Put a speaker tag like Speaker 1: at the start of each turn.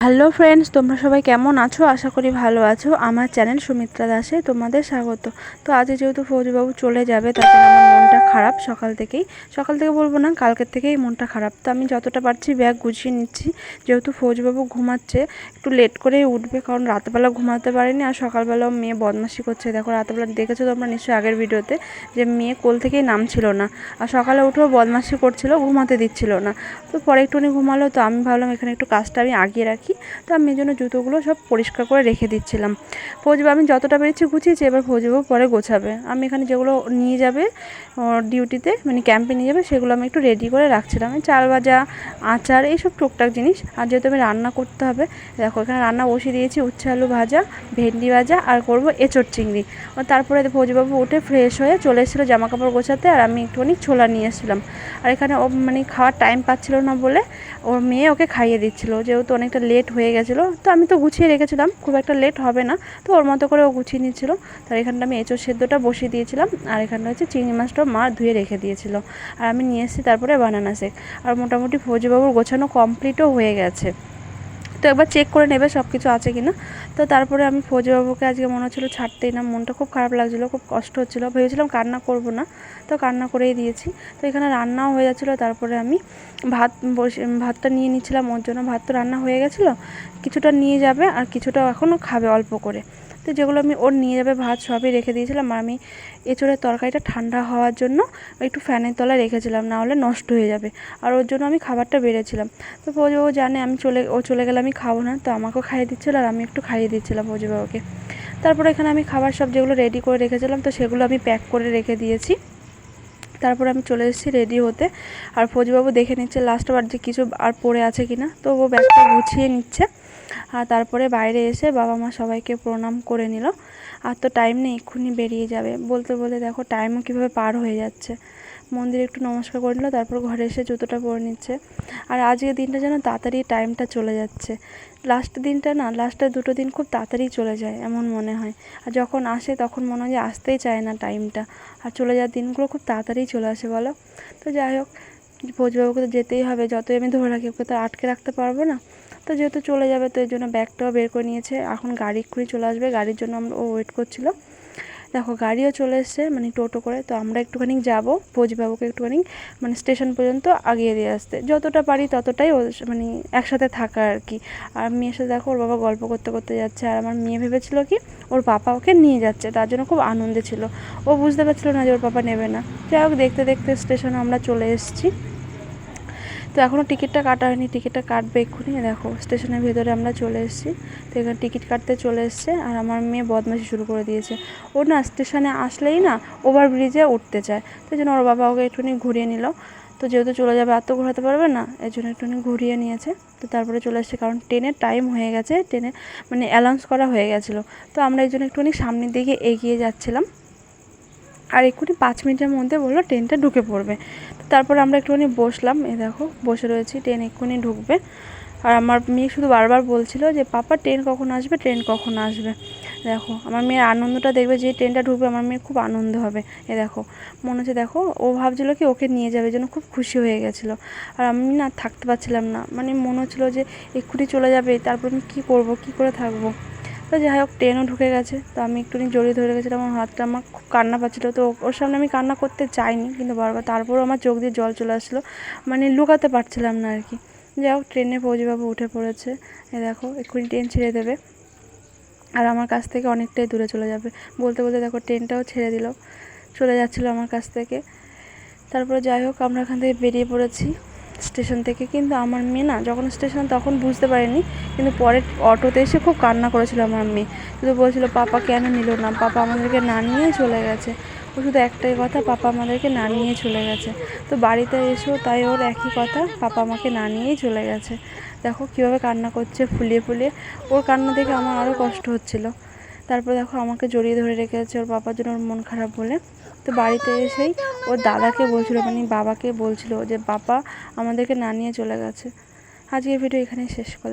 Speaker 1: Hello friends, তোমরা সবাই কেমন আছো? আশা করি ভালো আছো। আমার চ্যানেল সুমিত্রা দাসে তোমাদের স্বাগত। তো আজকে যেহেতু ফৌজিবাবু চলে যাবে, তার জন্য আমার মনটা খারাপ সকাল থেকে বলবো না, কালকের থেকেই মনটা খারাপ। তো আমি যতটা পারছি ব্যাগ গুছিয়ে নিচ্ছি। যেহেতু ফৌজিবাবু ঘুমাচ্ছে, একটু লেট করেই উঠবে, কারণ রাতবেলা ঘুমাতে পারেনি আর সকালবেলাও মেয়ে বদমাশি করছে। দেখো, রাতবেলা দেখেছো তোমরা নিশ্চয়ই আগের ভিডিওতে, যে মেয়ে কোল থেকেই নামছিল না, আর সকালে উঠেও বদমাশি করছিল, ঘুমাতে দিচ্ছিল না। তো পরে একটুখানি ঘুমালো, তো আমি ভাবলাম এখানে একটু কাজটা আমি আগিয়ে রাখি। তো আমি এই জন্য জুতোগুলো সব পরিষ্কার করে রেখে দিচ্ছিলাম। ফৌজিবাবু আমি যতটা পেরেছি গুছিয়েছি, এবার ফৌজিবাবু পরে গোছাবে। আমি এখানে যেগুলো নিয়ে যাবে ডিউটিতে, মানে ক্যাম্পে নিয়ে যাবে, সেগুলো আমি একটু রেডি করে রাখছিলাম। চাল ভাজা, আচার, এইসব টুকটাক জিনিস। আর যেহেতু আমি রান্না করতে হবে, দেখো এখানে রান্না বসিয়ে দিয়েছি, উচ্ছে আলু ভাজা, ভেন্ডি ভাজা, আর করবো এঁচোড় চিংড়ি। তারপরে ফৌজিবাবু উঠে ফ্রেশ হয়ে চলে এসেছিলো জামা কাপড় গোছাতে, আর আমি একটুখানি ছোলা নিয়ে এসেছিলাম। আর এখানে ও মানে খাওয়ার টাইম পাচ্ছিল না বলে ওর মেয়ে ওকে খাইয়ে দিচ্ছিলো, যেহেতু অনেকটা লেট হয়ে গেছিলো। তো আমি তো গুছিয়ে রেখেছিলাম, খুব একটা লেট হবে না, তো ওর মতো করে ও গুছিয়ে নিচ্ছিলো। তার এখানটা আমি এঁচোড় সেদ্ধটা বসিয়ে দিয়েছিলাম, আর এখানটা হচ্ছে চিংড়ি মাছটাও মা ধুয়ে রেখে দিয়েছিল। আর আমি নিয়ে এসেছি তারপরে বানানা শেক। আর মোটামুটি ফৌজিবাবুর গোছানো কমপ্লিটও হয়ে গেছে। তো একবার চেক করে নেবে সব কিছু আছে কি না। তো তারপরে আমি ফৌজিবাবুকে আজকে মনে হচ্ছিলো ছাড়তেই না, মনটা খুব খারাপ লাগছিলো, খুব কষ্ট হচ্ছিলো। ভেবেছিলাম কান্না করব না, তো কান্না করেই দিয়েছি। তো এখানে রান্নাও হয়ে যাচ্ছিলো। তারপরে আমি ভাতটা নিয়ে নিচ্ছিলাম ওর জন্য। ভাত তো রান্না হয়ে গেছিলো, কিছুটা নিয়ে যাবে আর কিছুটা এখনও খাবে অল্প করে। তো যেগুলো আমি ওর নিয়ে যাবে ভাত সবই রেখে দিয়েছিলাম। আর আমি এঁচোড়ের তরকারিটা ঠান্ডা হওয়ার জন্য একটু ফ্যানের তলায় রেখেছিলাম, না হলে নষ্ট হয়ে যাবে। আর ওর জন্য আমি খাবারটা বেড়েছিলাম। তো ফৌজিবাবু জানে ও চলে গেলে আমি খাবো না, তো আমাকেও খাইয়ে দিচ্ছিলো আর আমি একটু খাইয়ে দিচ্ছিলাম ফৌজিবাবুকে। তারপরে এখানে আমি খাবার সব যেগুলো রেডি করে রেখেছিলাম, তো সেগুলো আমি প্যাক করে রেখে দিয়েছি। তারপরে আমি চলে এসেছি রেডি হতে। আর ফৌজিবাবু দেখে নিচ্ছে লাস্টবার যে কিছু আর পড়ে আছে কিনা, তো ও ব্যাগটা গুছিয়ে নিচ্ছে। আর তারপরে বাইরে এসে বাবা মা সবাইকে প্রণাম করে নিল। আর তো টাইম নেই, এক্ষুনি বেরিয়ে যাবে। বলতে বলতে দেখো টাইমও কীভাবে পার হয়ে যাচ্ছে। মন্দিরে একটু নমস্কার করে নিল, তারপর ঘরে এসে জুতোটা পরে নিচ্ছে। আর আজকের দিনটা যেন তাড়াতাড়ি টাইমটা চলে যাচ্ছে। লাস্টের দিনটা না, লাস্টের 2টো দিন খুব তাড়াতাড়ি চলে যায় এমন মনে হয়। আর যখন আসে তখন মনে হয় যে আসতেই চায় না টাইমটা। আর চলে যাওয়ার দিনগুলো খুব তাড়াতাড়ি চলে আসে বলো। তো যাই হোক, ফৌজিবাবুকে তো যেতেই হবে, যতই আমি ধরে রাখি ওকে তো আটকে রাখতে পারবো না। তো যেহেতু চলে যাবে, তো এর জন্য ব্যাগটাও বের করে নিয়েছে। এখন গাড়ি এক্ষুনি চলে আসবে, গাড়ির জন্য ও ওয়েট করছিলো। দেখো গাড়িও চলে এসছে, মানে টোটো করে। তো আমরা একটুখানি যাবো, ফৌজিবাবুকে একটুখানি মানে স্টেশন পর্যন্ত আগিয়ে দিয়ে আসতে, যতটা পারি ততটাই ও মানে একসাথে থাকা আর কি। আর মেয়ের সাথে দেখো ওর বাবা গল্প করতে করতে যাচ্ছে। আর আমার মেয়ে ভেবেছিল কি ওর পাপা ওকে নিয়ে যাচ্ছে, তার জন্য খুব আনন্দে ছিল। ও বুঝতে পারছিল না যে ওর পাপা নেবে না। যাই হোক, দেখতে দেখতে স্টেশনে আমরা চলে এসেছি। তো এখনও টিকিটটা কাটা হয়নি, টিকিটটা কাটবে এক্ষুনি। দেখো স্টেশনের ভেতরে আমরা চলে এসেছি। তো এখানে টিকিট কাটতে চলে এসছে। আর আমার মেয়ে বদমাশি শুরু করে দিয়েছে। ও না স্টেশনে আসলেই না ওভারব্রিজে উঠতে চায়, তো জন্য ওর বাবা ওকে একটুখানি ঘুরিয়ে নিল। তো যেহেতু চলে যাবে আর তো ঘোরাতে পারবে না, এর জন্য একটুখানি ঘুরিয়ে নিয়েছে। তো তারপরে চলে এসছে, কারণ ট্রেনের টাইম হয়ে গেছে, ট্রেনে মানে অ্যানাউন্স করা হয়ে গেছিলো। তো আমরা এই জন্য একটুখানি সামনের দিকে এগিয়ে যাচ্ছিলাম। আর এক্ষুনি 5 মিনিটের মধ্যে বললো ট্রেনটা ঢুকে পড়বে। তো তারপর আমরা একটুখানি বসলাম, দেখো বসে রয়েছি, ট্রেন এক্ষুনি ঢুকবে। আর আমার মেয়ে শুধু বারবার বলছিল যে পাপা ট্রেন কখন আসবে, ট্রেন কখন আসবে। দেখো আমার মেয়ের আনন্দটা দেখবে, যে ট্রেনটা ঢুকবে আমার মেয়ের খুব আনন্দ হবে। দেখো মনে হচ্ছে, দেখো ও ভাবছিলো কি ওকে নিয়ে যাবে, যেন খুব খুশি হয়ে গেছিলো। আর আমি না থাকতে পারছিলাম না, মানে মনে হচ্ছিলো যে এক্ষুনি চলে যাবে, তারপর আমি কী করবো, কী করে থাকবো। তো যাই হোক, ট্রেনও ঢুকে গেছে। তো আমি একটুখানি জড়িয়ে ধরে গেছিলাম আমার হাতটা, আমার খুব কান্না পাচ্ছিলো। তো ওর সামনে আমি কান্না করতে চাইনি, কিন্তু বারবার তারপরও আমার চোখ দিয়ে জল চলে আসলো, মানে লুকাতে পারছিলাম না আর কি। যাই হোক, ট্রেনে ফৌজিবাবু উঠে পড়েছে। দেখো এক্ষুনি ট্রেন ছেড়ে দেবে, আর আমার কাছ থেকে অনেকটাই দূরে চলে যাবে। বলতে বলতে দেখো ট্রেনটাও ছেড়ে দিল, চলে যাচ্ছিলো আমার কাছ থেকে। তারপরে যাই হোক, আমরা এখান থেকে বেরিয়ে পড়েছি স্টেশন থেকে। কিন্তু আমার মেয়ে না যখন স্টেশন, তখন বুঝতে পারেনি, কিন্তু পরে অটোতে এসে খুব কান্না করেছিল আমার মেয়ে। শুধু বলছিল পাপা কেন নিল না, পাপা আমাদেরকে না নিয়েই চলে গেছে। ও শুধু একটাই কথা, পাপা আমাদেরকে না নিয়ে চলে গেছে। তো বাড়িতে এসেও তাই ওর একই কথা, পাপা আমাকে না নিয়েই চলে গেছে। দেখো কীভাবে কান্না করছে ফুলিয়ে ফুলিয়ে। ওর কান্না দেখে আমার আরও কষ্ট হচ্ছিল। তারপর দেখো আমাকে জড়িয়ে ধরে রেখেছে ওর পাপার জন্য, ওর মন খারাপ বলে। তো বাড়িতে এসেই ওর দাদাকে বলছিল, মানে বাবাকে বলছিল যে পাপা আমাদেরকে না নিয়ে চলে গেছে। আজকের ভিডিও এখানেই শেষ করলাম।